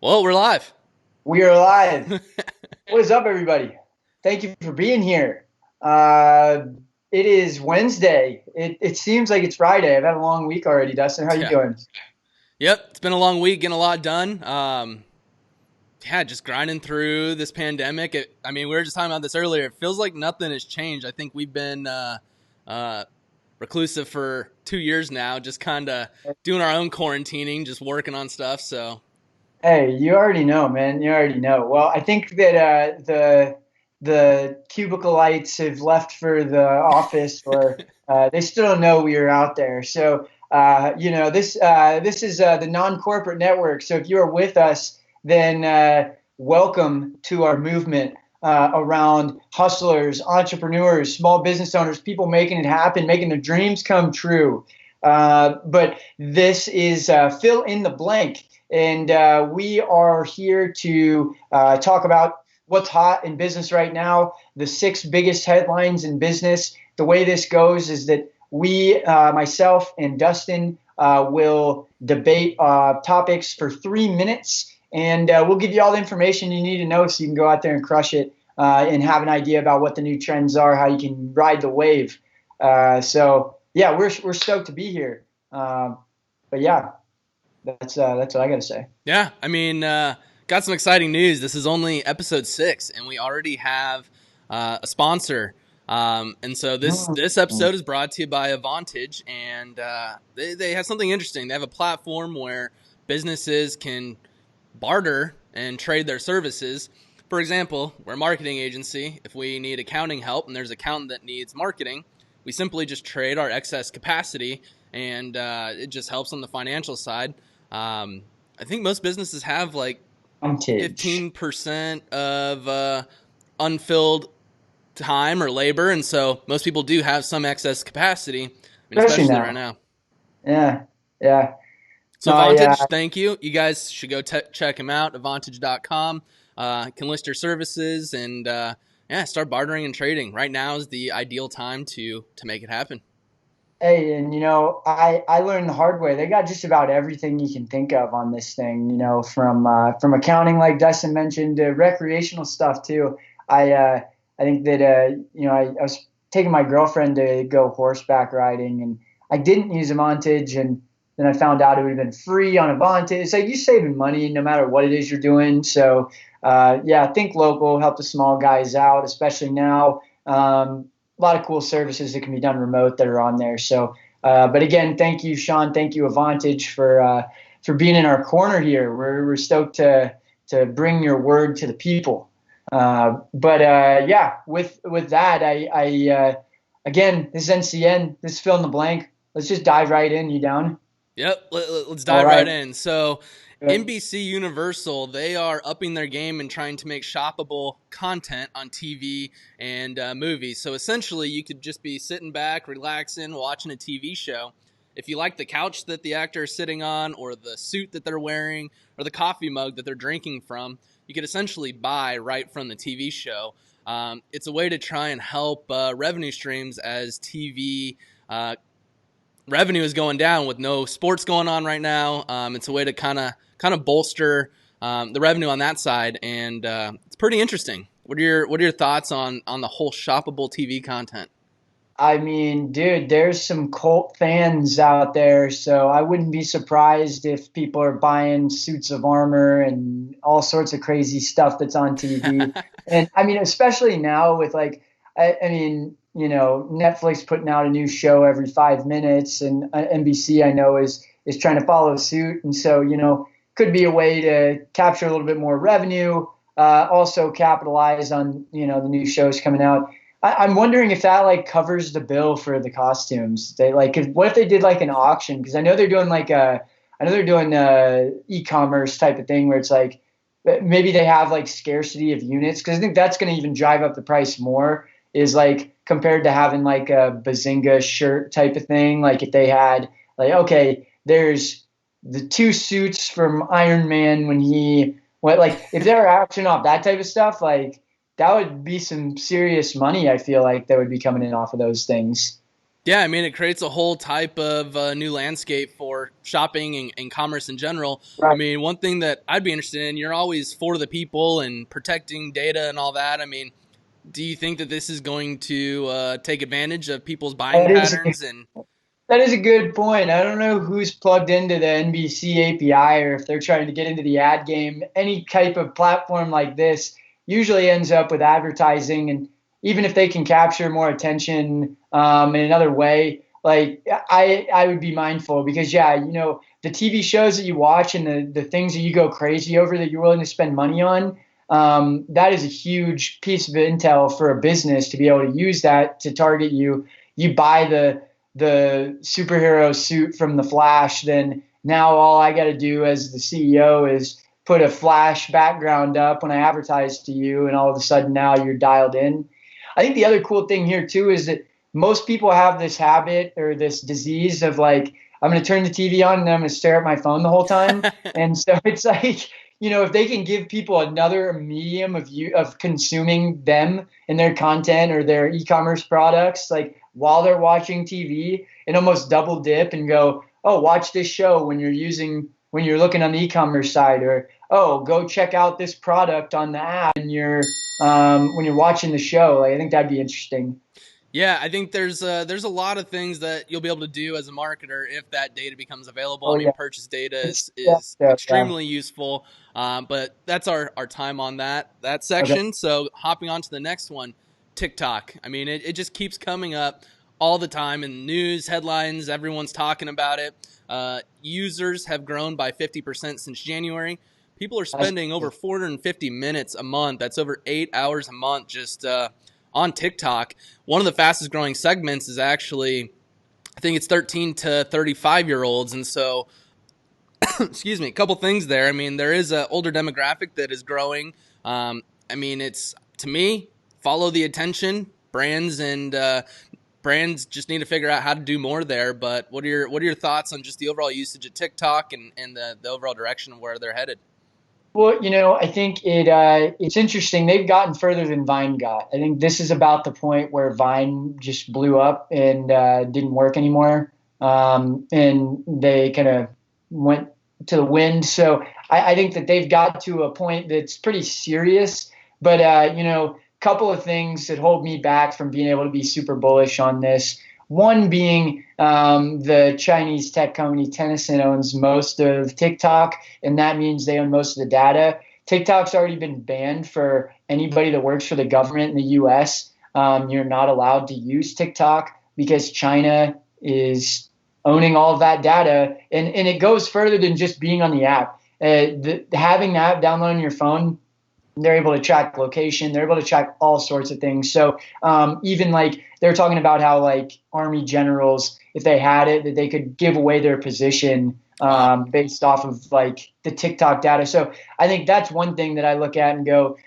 Well, we're live. We are live. What is up, everybody? Thank you for being here. Uh, it is Wednesday. It seems like it's Friday. I've had a long week already. Dustin, how you Yeah. doing? Yep. It's been a long week, getting a lot done. Yeah, just grinding through this pandemic. We were just talking about this earlier. It feels like nothing has changed. I think we've been uh, reclusive for 2 years now, just kind of doing our own quarantining, just working on stuff. So, Hey, you already know, man. You already know. Well, I think that the cubicleites have left for the office, or they still don't know we are out there. So, this is the non-corporate network. So, if you are with us, then welcome to our movement around hustlers, entrepreneurs, small business owners, people making it happen, making their dreams come true. But this is fill in the blank. And we are here to talk about what's hot in business right now, the six biggest headlines in business. The way this goes is that we, myself and Dustin, will debate topics for 3 minutes, and we'll give you all the information you need to know so you can go out there and crush it and have an idea about what the new trends are, how you can ride the wave. So, we're stoked to be here. But yeah, that's what I gotta say. yeah, got some exciting news. This is only episode 6, and we already have a sponsor. And so this Mm. episode is brought to you by Avantage, and they have something interesting. They have a platform where businesses can barter and trade their services. For example, we're a marketing agency. If we need accounting help and there's an accountant that needs marketing, we simply just trade our excess capacity, and it just helps on the financial side. I think most businesses have like Advantage, 15% of unfilled time or labor, and so most people do have some excess capacity. especially Especially right now. now. Yeah, yeah. So No, Avantage, thank you. You guys should go check them out. Avantage.com. Can list your services and yeah, start bartering and trading. Right now is the ideal time to make it happen. hey, and I learned the hard way. They got just about everything you can think of on this thing. From accounting, like Dustin mentioned, to recreational stuff too. I think that I was taking my girlfriend to go horseback riding, and I didn't use Avantage, and then I found out it would have been free on Avantage. It's like you're saving money no matter what it is you're doing. So yeah, think local, help the small guys out, especially now. A lot of cool services that can be done remote that are on there. So, but again, thank you, Sean. Thank you, Avantage, for being in our corner here. We're stoked to bring your word to the people. But yeah, with that, again, this is NCN. This is fill in the blank. Let's just dive right in. You down? Yep, let's All dive right right. in. So, Good. NBC Universal, they are upping their game and trying to make shoppable content on TV and movies. So, essentially, you could just be sitting back, relaxing, watching a TV show. If you like the couch that the actor is sitting on, or the suit that they're wearing, or the coffee mug that they're drinking from, you could essentially buy right from the TV show. It's a way to try and help revenue streams as TV revenue is going down with no sports going on right now. It's a way to kind of bolster the revenue on that side, and it's pretty interesting. What are your thoughts on the whole shoppable TV content? I mean, dude, there's some cult fans out there, so I wouldn't be surprised if people are buying suits of armor and all sorts of crazy stuff that's on TV. And I mean, especially now with like, I mean, Netflix putting out a new show every 5 minutes, and NBC I know is trying to follow suit, and so could be a way to capture a little bit more revenue, also capitalize on the new shows coming out. I'm wondering if that like covers the bill for the costumes. They like, what if they did like an auction? Because I know they're doing e-commerce type of thing where it's like maybe they have like scarcity of units. Because I think that's going to even drive up the price more. Is like compared to having like a Bazinga shirt type of thing. Like if they had like, okay, there's the two suits from Iron Man when he what like if they were auctioning off that type of stuff like that would be some serious money. I feel like that would be coming in off of those things. Yeah, I mean, it creates a whole type of new landscape for shopping and commerce in general. I Right. mean, one thing that I'd be interested in, you're always for the people and protecting data and all that. I mean, do you think that this is going to take advantage of people's buying That is a patterns? And That is a good point. I don't know who's plugged into the NBC API or if they're trying to get into the ad game. Any type of platform like this usually ends up with advertising, and even if they can capture more attention in another way, like I would be mindful because yeah, the TV shows that you watch and the things that you go crazy over that you're willing to spend money on. That is a huge piece of intel for a business to be able to use that to target you. You buy the superhero suit from the Flash, then now all I got to do as the CEO is put a Flash background up when I advertise to you, and all of a sudden now you're dialed in. I think the other cool thing here too is that most people have this habit or this disease of like, I'm going to turn the TV on and I'm going to stare at my phone the whole time. And so it's like, if they can give people another medium of consuming them and their content or their e-commerce products, like while they're watching TV, and almost double dip and go, oh, watch this show when you're looking on the e-commerce side, or oh, go check out this product on the app when you're watching the show. Like, I think that'd be interesting. yeah, I think there's a lot of things that you'll be able to do as a marketer if that data becomes available. I Oh mean, yeah, purchase data good stuff is there. Yeah. extremely useful, but that's our time on that Okay. section. So hopping on to the next one, TikTok. I mean, it just keeps coming up all the time in news headlines. Everyone's talking about it. Users have grown by 50% since January. People are That's spending over 450 minutes a month. That's over 8 hours a month just on TikTok. One of the fastest growing segments is actually, I think it's 13 to 35 year olds. And so, excuse me, a couple things there. I mean, there is an older demographic that is growing. I mean, it's to me, follow the attention. Brands just need to figure out how to do more there. But what are your thoughts on just the overall usage of TikTok and the overall direction of where they're headed? Well, I think it's interesting. They've gotten further than Vine got. I think this is about the point where Vine just blew up and didn't work anymore, and they kind of went to the wind. So I think that they've got to a point that's pretty serious. But couple of things that hold me back from being able to be super bullish on this. One being the Chinese tech company Tencent owns most of TikTok, and that means they own most of the data. TikTok's already been banned for anybody that works for the government in the US. You're not allowed to use TikTok because China is owning all of that data. And it goes further than just being on the app. Having the app downloaded on your phone, they're able to track location. They're able to track all sorts of things. So even like they're talking about how like army generals, if they had it, that they could give away their position Wow. based off of like the TikTok data. So I think that's one thing that I look at and go,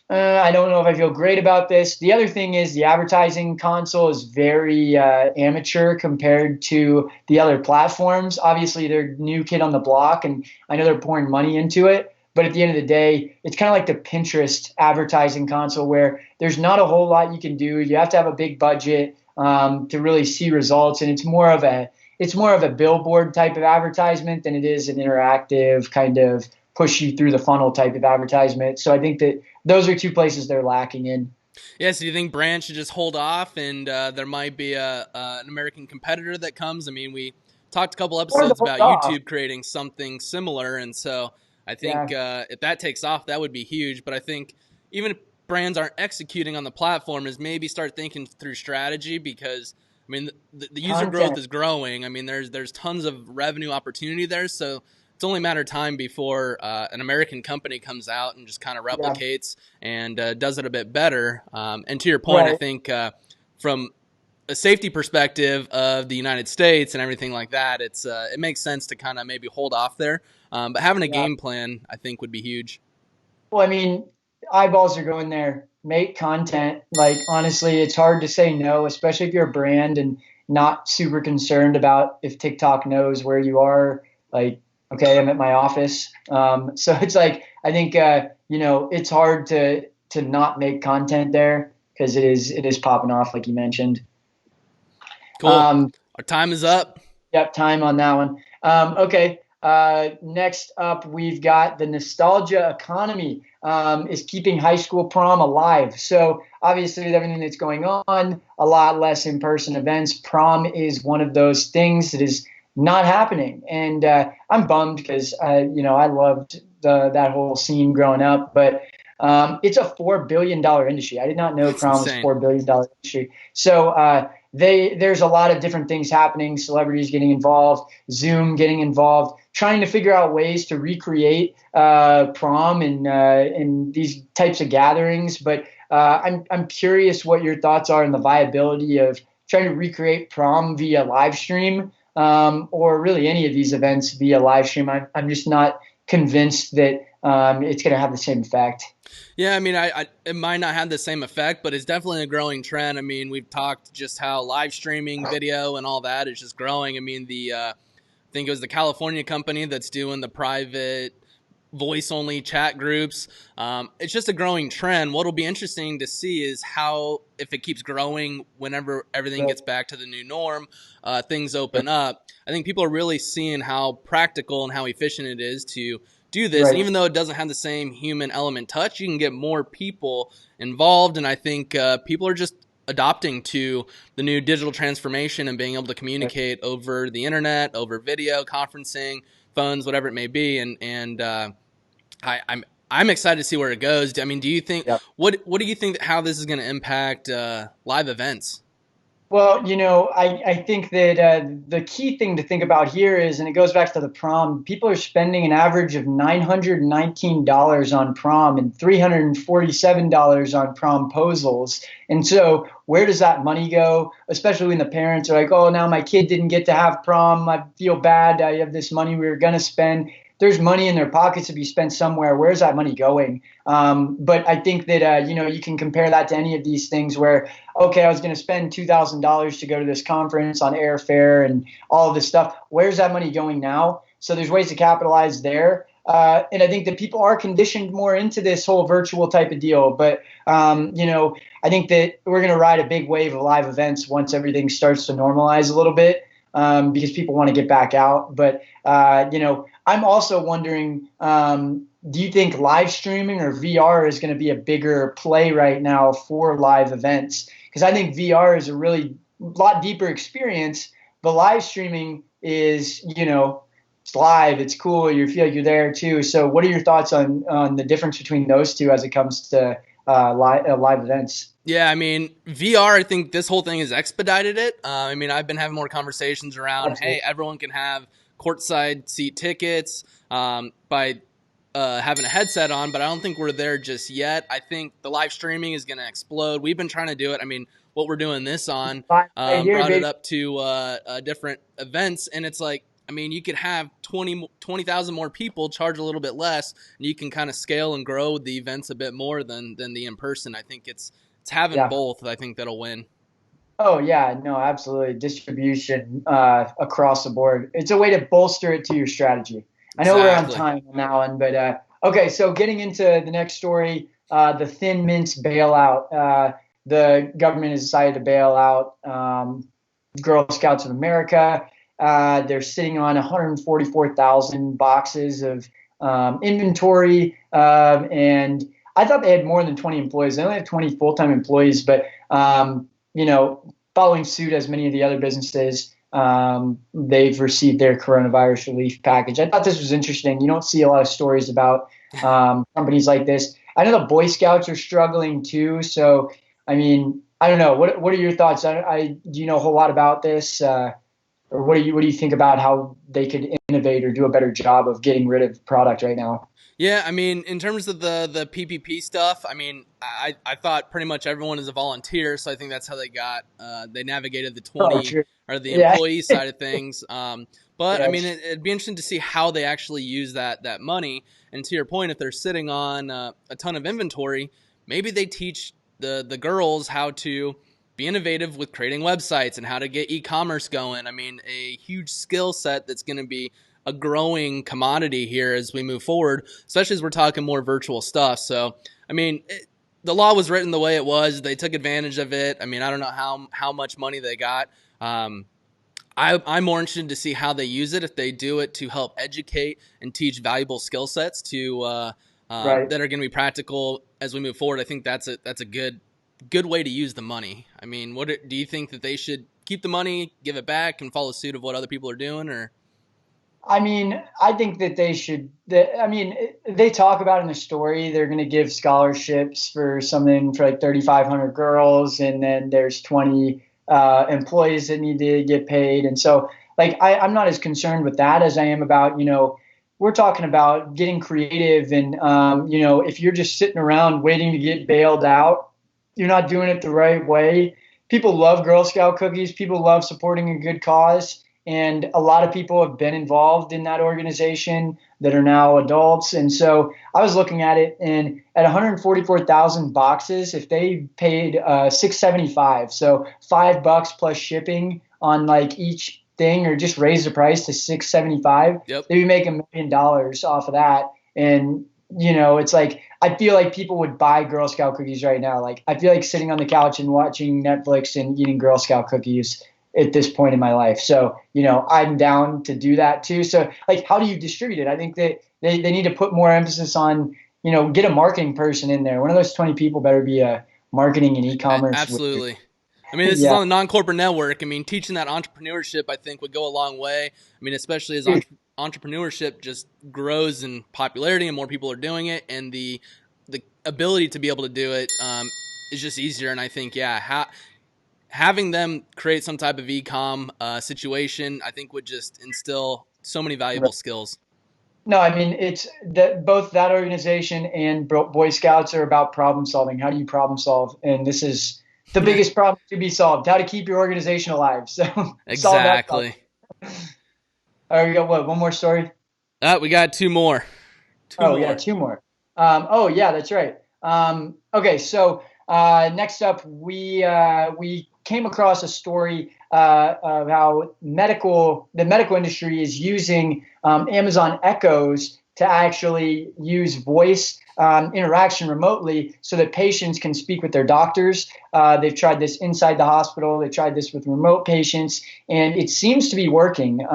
I don't know if I feel great about this. The other thing is the advertising console is very amateur compared to the other platforms. Obviously, they're new kid on the block, and I know they're pouring money into it. But at the end of the day, it's kind of like the Pinterest advertising console where there's not a whole lot you can do. You have to have a big budget to really see results, and it's more of a billboard type of advertisement than it is an interactive kind of push you through the funnel type of advertisement. So I think that those are two places they're lacking in. Yeah, so do you think brands should just hold off and there might be an American competitor that comes? I mean, we talked a couple Or the episodes hold about off. YouTube creating something similar, and so I think Yeah, if that takes off, that would be huge. But I think even if brands aren't executing on the platform, is maybe start thinking through strategy because I mean the user growth content. is growing. I mean there's tons of revenue opportunity there, so it's only a matter of time before an American company comes out and just kind of Yeah, replicates and does it a bit better. And to your point, I right. think from a safety perspective of the United States and everything like that, it makes sense to kind of maybe hold off there. But having a Yeah. game plan, I think, would be huge. Well, I mean, eyeballs are going there. Make content. Like, honestly, it's hard to say no, especially if you're a brand and not super concerned about if TikTok knows where you are. Like, okay, I'm at my office. So it's like, I think, it's hard to not make content there because it is popping off, like you mentioned. Cool. Our time is up. Yep, time on that one. Okay. Next up, we've got the nostalgia economy is keeping high school prom alive. So obviously, with everything that's going on, a lot less in-person events. Prom is one of those things that is not happening, and I'm bummed because I loved that whole scene growing up, but. It's a $4 billion industry. I did not know It's prom was a insane. $4 billion industry. So there's a lot of different things happening. Celebrities getting involved, Zoom getting involved, trying to figure out ways to recreate prom and these types of gatherings. But I'm curious what your thoughts are on the viability of trying to recreate prom via live stream, or really any of these events via live stream. I'm just not convinced that it's going to have the same effect. Yeah, I mean, it might not have the same effect, but it's definitely a growing trend. I mean, we've talked just how live streaming video and all that is just growing. I mean, I think it was the California company that's doing the private voice only chat groups. It's just a growing trend. What'll be interesting to see is how, if it keeps growing whenever everything gets back to the new norm, things open up. I think people are really seeing how practical and how efficient it is to do this. Right. And even though it doesn't have the same human element touch, you can get more people involved. And I think people are just adopting to the new digital transformation and being able to communicate over the internet, over video conferencing, phones, whatever it may be. I'm excited to see where it goes. I mean, do you think what do you think how this is going to impact live events? Well, I think that the key thing to think about here is, and it goes back to the prom, people are spending an average of $919 on prom and $347 on promposals. And so where does that money go? Especially when the parents are like, oh, now my kid didn't get to have prom. I feel bad. I have this money we were going to spend. There's money in their pockets to be spent somewhere. Where's that money going? But I think that, you can compare that to any of these things where, okay, I was going to spend $2,000 to go to this conference on airfare and all of this stuff. Where's that money going now? So there's ways to capitalize there. And I think that people are conditioned more into this whole virtual type of deal. But, I think that we're going to ride a big wave of live events once everything starts to normalize a little bit, because people want to get back out. But, I'm also wondering, do you think live streaming or VR is going to be a bigger play right now for live events? Because I think VR is a really lot deeper experience, but live streaming is, it's live, it's cool, you feel like you're there too. So what are your thoughts on the difference between those two as it comes to live events? Yeah, I mean, VR, I think this whole thing has expedited it. I mean, I've been having more conversations around, Absolutely. hey, everyone can have courtside seat tickets by having a headset on, but I don't think we're there just yet. I think the live streaming is going to explode. We've been trying to do it. I mean, what we're doing this on Right here, brought it baby. up to different events, and it's like, I mean, you could have 20,000 more people, charge a little bit less, and you can kind of scale and grow the events a bit more than the in-person. I think it's having Yeah. both. I think that'll win. Oh yeah, no, absolutely. Distribution across the board. It's a way to bolster it to your strategy. I know we're on Exactly. time on that one, but okay. So getting into the next story, the Thin Mints bailout. The government has decided to bail out Girl Scouts of America. They're sitting on 144,000 boxes of inventory, and I thought they had more than 20 employees. They only have 20 full-time employees, but following suit as many of the other businesses, they've received their coronavirus relief package. I thought this was interesting. You don't see a lot of stories about companies like this. I know the Boy Scouts are struggling too. So, I mean, I don't know. What are your thoughts? Do you know a whole lot about this? Or what do you think about how they could innovate or do a better job of getting rid of product right now? Yeah, I mean, in terms of the PPP stuff, I mean, I thought pretty much everyone is a volunteer, so I think that's how they navigated the Oh, 20 true. or the Yeah. employee side of things. But I mean, Yes. it'd be interesting to see how they actually use that money. And to your point, if they're sitting on a ton of inventory, maybe they teach the girls how to be innovative with creating websites and how to get e-commerce going. I mean, a huge skill set that's going to be a growing commodity here as we move forward, especially as we're talking more virtual stuff. So, I mean, the law was written the way it was. They took advantage of it. I mean, I don't know how much money they got. I'm more interested to see how they use it. If they do it to help educate and teach valuable skill sets Right. that are going to be practical as we move forward, I think that's a good way to use the money. I mean, do you think that they should keep the money, give it back, and follow suit of what other people are doing, or? I mean, I think that they should. I mean, they talk about in the story they're going to give scholarships for something for like 3,500 girls, and then there's 20 employees that need to get paid. And so, like, I'm not as concerned with that as I am about, we're talking about getting creative. And, if you're just sitting around waiting to get bailed out, you're not doing it the right way. People love Girl Scout cookies. People love supporting a good cause. And a lot of people have been involved in that organization that are now adults. And so I was looking at it, and at 144,000 boxes, if they paid $6.75, so $5 plus shipping on like each thing, or just raise the price to $6.75, Yep. they'd be making $1 million off of that. And it's like I feel like people would buy Girl Scout cookies right now. Like I feel like sitting on the couch and watching Netflix and eating Girl Scout cookies at this point in my life. So, I'm down to do that too. So like, how do you distribute it? I think that they need to put more emphasis on, get a marketing person in there. One of those 20 people better be a marketing and e-commerce. Absolutely. I mean, this is Yeah. on the non-corporate network. I mean, teaching that entrepreneurship, I think, would go a long way. I mean, especially as entrepreneurship just grows in popularity and more people are doing it, and the ability to be able to do it is just easier. And I think, having them create some type of e-com situation, I think would just instill so many valuable skills. No, I mean, it's that both that organization and Boy Scouts are about problem solving. How do you problem solve? And this is the biggest problem to be solved: how to keep your organization alive. So solve that problem. Exactly. All right, we got what? One more story? We got two more. Two Oh, yeah, more. two more. Oh, yeah, that's right. Okay, so next up, we came across a story of how the medical industry is using Amazon Echoes to actually use voice interaction remotely so that patients can speak with their doctors. They've tried this inside the hospital. They tried this with remote patients, and it seems to be working.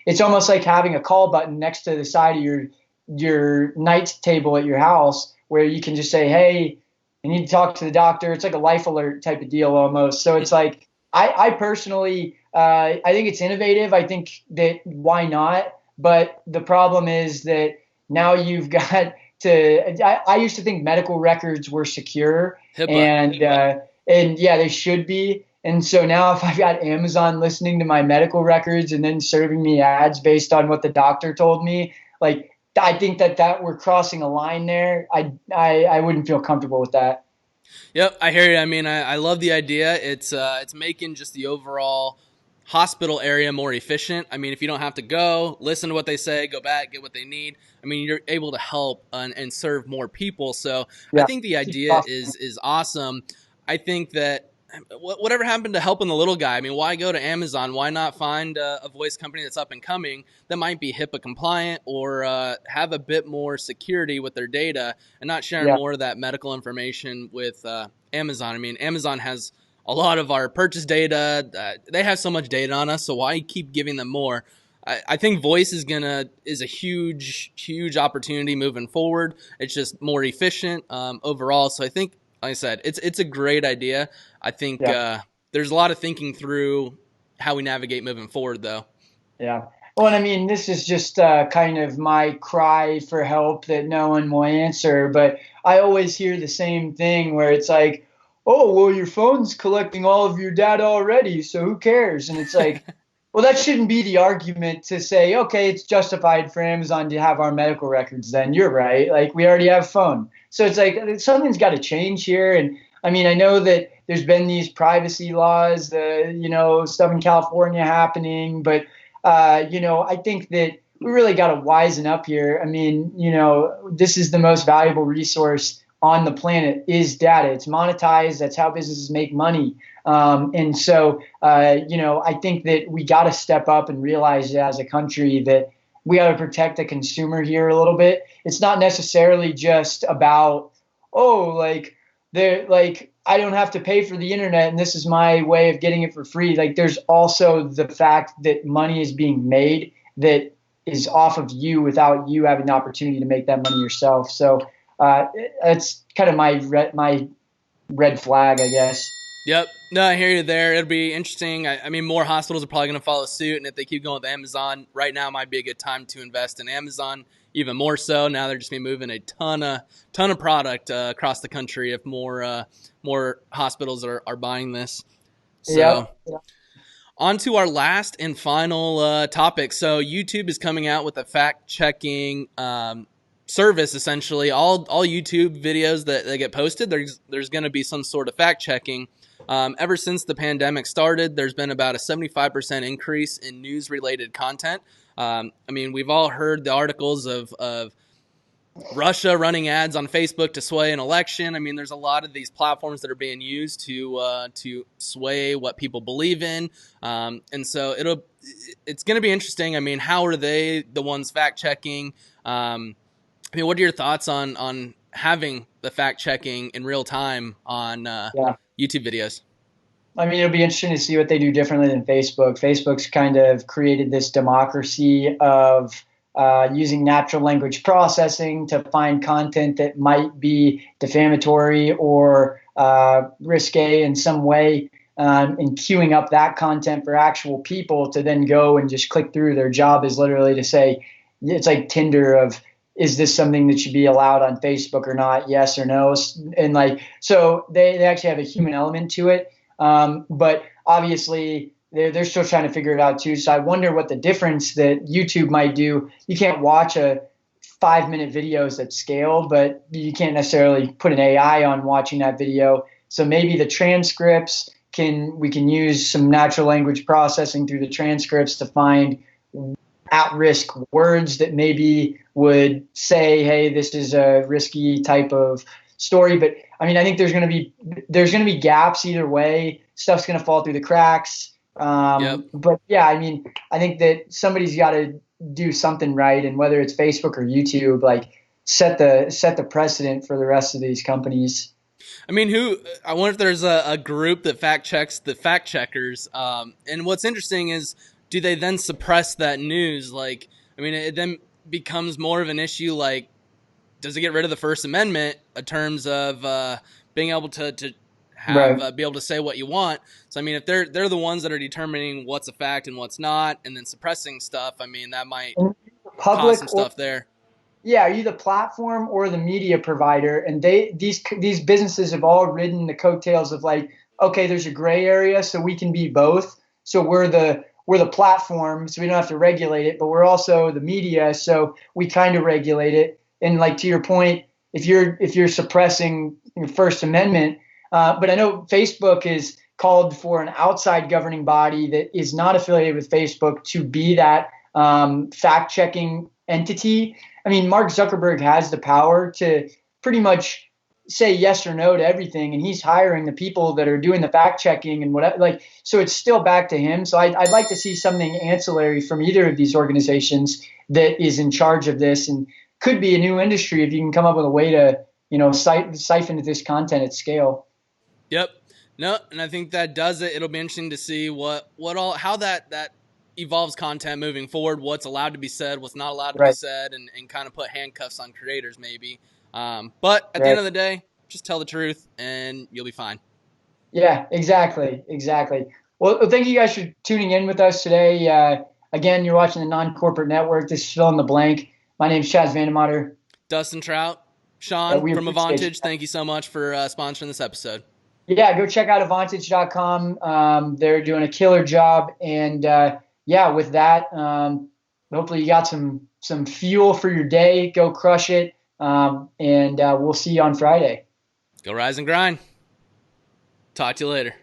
It's almost like having a call button next to the side of your night table at your house, where you can just say, hey, I need to talk to the doctor. It's like a life alert type of deal almost. So it's like, I personally, I think it's innovative. I think that why not? But the problem is that now you've got I used to think medical records were secure, HIPAA. And yeah, they should be. And so now if I've got Amazon listening to my medical records and then serving me ads based on what the doctor told me, like, I think that we're crossing a line there. I wouldn't feel comfortable with that. Yep, I hear you. I mean, I love the idea. It's making just the overall hospital area more efficient. I mean, if you don't have to go, listen to what they say, go back, get what they need. I mean, you're able to help and serve more people. So I Yeah. think the idea is awesome. I think that whatever happened to helping the little guy? I mean, why go to Amazon? Why not find a voice company that's up and coming that might be HIPAA compliant or have a bit more security with their data and not sharing Yeah. more of that medical information with Amazon? I mean, Amazon has a lot of our purchase data. They have so much data on us, so why keep giving them more? I think voice is a huge opportunity moving forward. It's just more efficient overall. So I think, like I said, it's a great idea. I think Yeah. there's a lot of thinking through how we navigate moving forward, though. Yeah. Well, and I mean, this is just kind of my cry for help that no one will answer. But I always hear the same thing where it's like, oh, well, your phone's collecting all of your data already, so who cares? And it's like, well, that shouldn't be the argument to say, okay, it's justified for Amazon to have our medical records. Then you're right. Like, we already have phone. So it's like something's got to change here. And I mean, I know that there's been these privacy laws, stuff in California happening, but I think that we really got to wisen up here. I mean, this is the most valuable resource on the planet is data. It's monetized. That's how businesses make money. And so, I think that we got to step up and realize as a country that we got to protect the consumer here a little bit. It's not necessarily just about, oh, like, they're like, I don't have to pay for the internet and this is my way of getting it for free. Like there's also the fact that money is being made that is off of you without you having the opportunity to make that money yourself. So that's kind of my red flag, I guess. Yep. No, I hear you there. It'll be interesting. I mean, more hospitals are probably going to follow suit, and if they keep going with Amazon, right now might be a good time to invest in Amazon. Even more so now, they're just be moving a ton of product across the country if more hospitals are buying this. So, Yep. Yep. on to our last and final topic. So, YouTube is coming out with a fact checking service. Essentially, all YouTube videos that get posted, there's going to be some sort of fact checking. Ever since the pandemic started, there's been about a 75% increase in news-related content. I mean, we've all heard the articles of Russia running ads on Facebook to sway an election. I mean, there's a lot of these platforms that are being used to sway what people believe in, and so it's going to be interesting. I mean, how are they the ones fact checking? I mean, what are your thoughts on having the fact checking in real time on Yeah. YouTube videos? I mean, it'll be interesting to see what they do differently than Facebook. Facebook's kind of created this democracy of using natural language processing to find content that might be defamatory or risque in some way, and queuing up that content for actual people to then go and just click through. Their job is literally to say, it's like Tinder of, is this something that should be allowed on Facebook or not? Yes or no. And like, so they actually have a human element to it. But obviously they're still trying to figure it out too. So I wonder what the difference that YouTube might do. You can't watch a 5-minute videos that's scaled, but you can't necessarily put an AI on watching that video. So maybe the transcripts we can use some natural language processing through the transcripts to find at-risk words that maybe would say, hey, this is a risky type of story. But I mean, I think there's going to be gaps either way. Stuff's going to fall through the cracks. Yep. But yeah, I mean, I think that somebody's got to do something right, and whether it's Facebook or YouTube, like set the precedent for the rest of these companies. I mean, I wonder if there's a group that fact checks the fact checkers. And what's interesting is, do they then suppress that news? Like, I mean, it then becomes more of an issue. Like, does it get rid of the First Amendment in terms of being able to have Right. be able to say what you want? So, I mean, if they're the ones that are determining what's a fact and what's not, and then suppressing stuff, I mean, that might And cause public some or stuff there. yeah, are you the platform or the media provider? And these businesses have all ridden the coattails of like, okay, there's a gray area, so we can be both. So we're the platform, so we don't have to regulate it, but we're also the media, so we kind of regulate it. And like to your point, if you're suppressing your First Amendment, but I know Facebook is called for an outside governing body that is not affiliated with Facebook to be that fact checking entity. I mean, Mark Zuckerberg has the power to pretty much say yes or no to everything, and he's hiring the people that are doing the fact checking and whatever. Like, so it's still back to him. So I'd like to see something ancillary from either of these organizations that is in charge of this, and could be a new industry if you can come up with a way to siphon this content at scale. Yep. No, and I think that does it. It'll be interesting to see how that evolves content moving forward, what's allowed to be said, what's not allowed to be Right. said, and kind of put handcuffs on creators maybe. But at the end Right. of the day, just tell the truth and you'll be fine. Yeah, exactly. Exactly. Well, thank you guys for tuning in with us today. Again, you're watching the Non-Corporate Network. This is Fill in the Blank. My name is Chaz Vandemotter. Dustin Trout, Sean We from appreciate you. Avantage, thank you so much for sponsoring this episode. Yeah, go check out Avantage.com. They're doing a killer job. And yeah, with that, hopefully you got some fuel for your day. Go crush it. And we'll see you on Friday. Go rise and grind. Talk to you later.